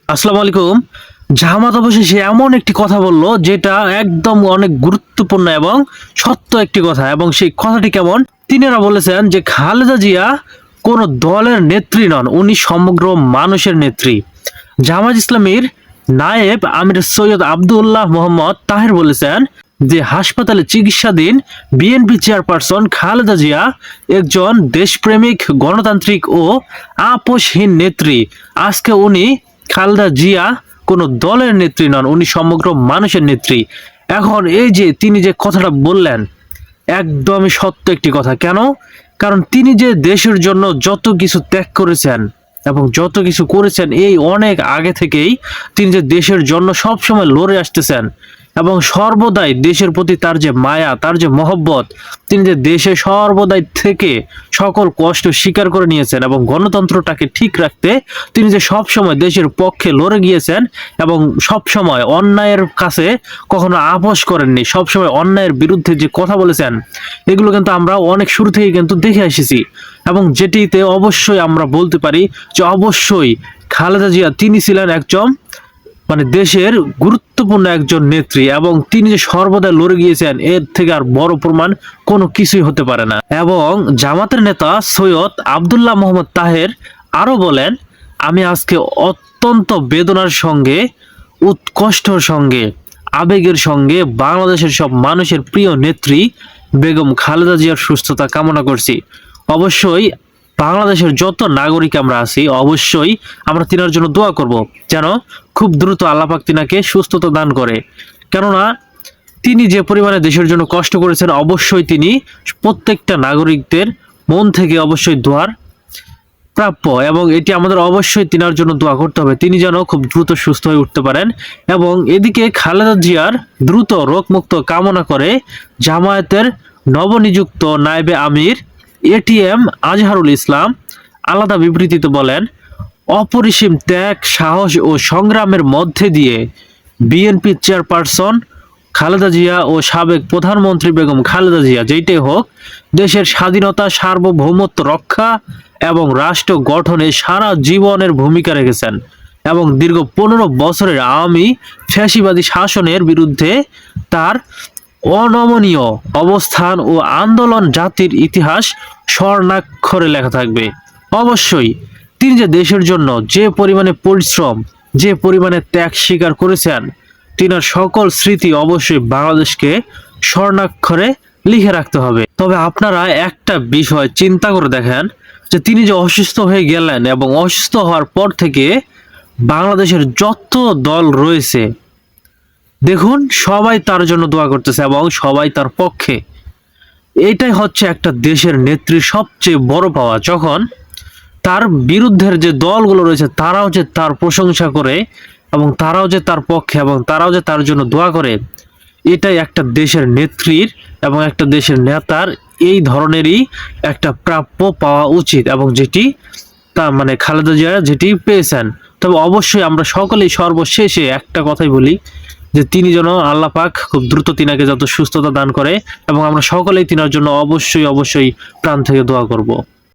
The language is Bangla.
আসসালামু আলাইকুম। জামাত অবশেষে এমন একটি কথা বলল যেটা একদম অনেক গুরুত্বপূর্ণ এবং সত্য একটি কথা, এবং সেই কথাটি কেমন? তিনারা বলেছেন যে খালেদা জিয়া কোন দলের নেত্রী নন, উনি সমগ্র মানুষের নেত্রী। জামাত ইসলামীর নায়েব আমির সৈয়দ আব্দুল্লাহ মোহাম্মদ তাহের বলেছেন যে হাসপাতালে চিকিৎসাধীন বিএনপি চেয়ারপারসন খালেদা জিয়া একজন দেশপ্রেমিক, গণতান্ত্রিক ও আপোষহীন নেত্রী। আজকে উনি খালেদা জিয়া কোন দলের নেত্রী নন, উনি সমগ্র মানুষের নেত্রী। এখন এই যে তিনি যে কথাটা বললেন, একদমই সত্য একটি কথা। কেন? কারণ তিনি যে দেশের জন্য যত কিছু ত্যাগ করেছেন এবং যত কিছু করেছেন, এই অনেক আগে থেকেই তিনি যে দেশের জন্য সব সময় লড়ে আসতেছেন এবং সর্বদাই দেশের প্রতি তার যে মায়া, তার যে মহব্বত, তিনি যে দেশে সর্বদাই থেকে সকল কষ্ট স্বীকার করে নিয়েছেন এবং গণতন্ত্রটাকে ঠিক রাখতে তিনি যে সব সময় দেশের পক্ষে লড়ে গিয়েছেন এবং সব সময় অন্যায়ের কাছে কখনো আপোষ করেননি, সব সময় অন্যায়ের বিরুদ্ধে যে কথা বলেছেন, এগুলো কিন্তু আমরা অনেক শুরু থেকে কিন্তু দেখে এসেছি। এবং যেটিতে অবশ্যই আমরা বলতে পারি যে অবশ্যই খালেদা জিয়া তিনি ছিলেন একজন দেশের গুরুত্বপূর্ণ একজন নেত্রী, এবং তিনি যে সর্বদা লড়ে গিয়েছেন, এর থেকে আর বড় প্রমাণ কোনো কিছুই হতে পারে না। এবং জামাতের নেতা সৈয়দ আব্দুল্লাহ মোহাম্মদ তাহের আরো বলেন, আমি আজকে অত্যন্ত বেদনার সঙ্গে, উৎকষ্টর সঙ্গে, আবেগের সঙ্গে বাংলাদেশের সব মানুষের প্রিয় নেত্রী বেগম খালেদা জিয়ার সুস্থতা কামনা করছি। অবশ্যই বাংলাদেশের যত নাগরিক আমরা আছি, অবশ্যই আমরা তিনার জন্য দোয়া করব যেন খুব দ্রুত আল্লাহ পাক তিনাকে সুস্থতা দান করে। কেননা তিনি যে পরিমাণে দেশের জন্য কষ্ট করেছেন, অবশ্যই তিনি প্রত্যেকটা নাগরিকদের মন থেকে অবশ্যই দোয়ার প্রাপ্য, এবং এটি আমাদের অবশ্যই তিনার জন্য দোয়া করতে হবে, তিনি যেন খুব দ্রুত সুস্থ হয়ে উঠতে পারেন। এবং এদিকে খালেদা জিয়ার দ্রুত রোগমুক্ত কামনা করে জামায়াতের নবনিযুক্ত নায়েবে আমির এটিএম আজহারুল ইসলাম আলাদা বিবৃতিতে বলেন, অপরিসীম ত্যাগ, সাহস ও সংগ্রামের মধ্যে দিয়ে বিএনপি চেয়ারপারসন খালেদা জিয়া ও সাবেক প্রধানমন্ত্রী বেগম খালেদা জিয়া যেইটাই হোক, দেশের স্বাধীনতা, সার্বভৌমত্ব রক্ষা এবং রাষ্ট্র গঠনে সারা জীবনের ভূমিকা রেখেছেন এবং দীর্ঘ 15 বছরের আওয়ামী ফ্যাসিবাদী শাসনের বিরুদ্ধে তার অনমনীয় অবস্থান ও আন্দোলন জাতির ইতিহাস স্বর্ণাক্ষরে লেখা থাকবে। অবশ্যই তিনি যে দেশের জন্য যে পরিমাণে পরিশ্রম, যে পরিমাণে ত্যাগ স্বীকার করেছেন, তিনার সকল স্মৃতি অবশ্যই বাংলাদেশকে স্বর্ণাক্ষরে লিখে রাখতে হবে। তবে আপনারা একটা বিষয় চিন্তা করে দেখেন যে তিনি যে অসুস্থ হয়ে গেলেন এবং অসুস্থ হওয়ার পর থেকে বাংলাদেশের যত দল রয়েছে, দেখুন সবাই তার জন্য দোয়া করতেছে এবং সবাই তার পক্ষে। এটাই হচ্ছে একটা দেশের নেত্রীর সবচেয়ে বড় পাওয়া, যখন তার বিরুদ্ধের যে দলগুলো রয়েছে তারাও যে তার প্রশংসা করে এবং তারাও যে তার পক্ষে এবং তারাও যে তার জন্য দোয়া করে। এটাই একটা দেশের নেত্রীর এবং একটা দেশের নেতার এই ধরনেরই একটা প্রাপ্য পাওয়া উচিত, এবং যেটি তা খালেদা জিয়া যেটি পেয়েছেন। তবে অবশ্যই আমরা সকলেই সর্বশেষে একটা কথাই বলি যে তিনি যেন আল্লাহ পাক খুব দ্রুত তিনাকে যত সুস্থতা দান করে, এবং আমরা সকলেই তিনার জন্য অবশ্যই অবশ্যই প্রাণ থেকে দোয়া করব।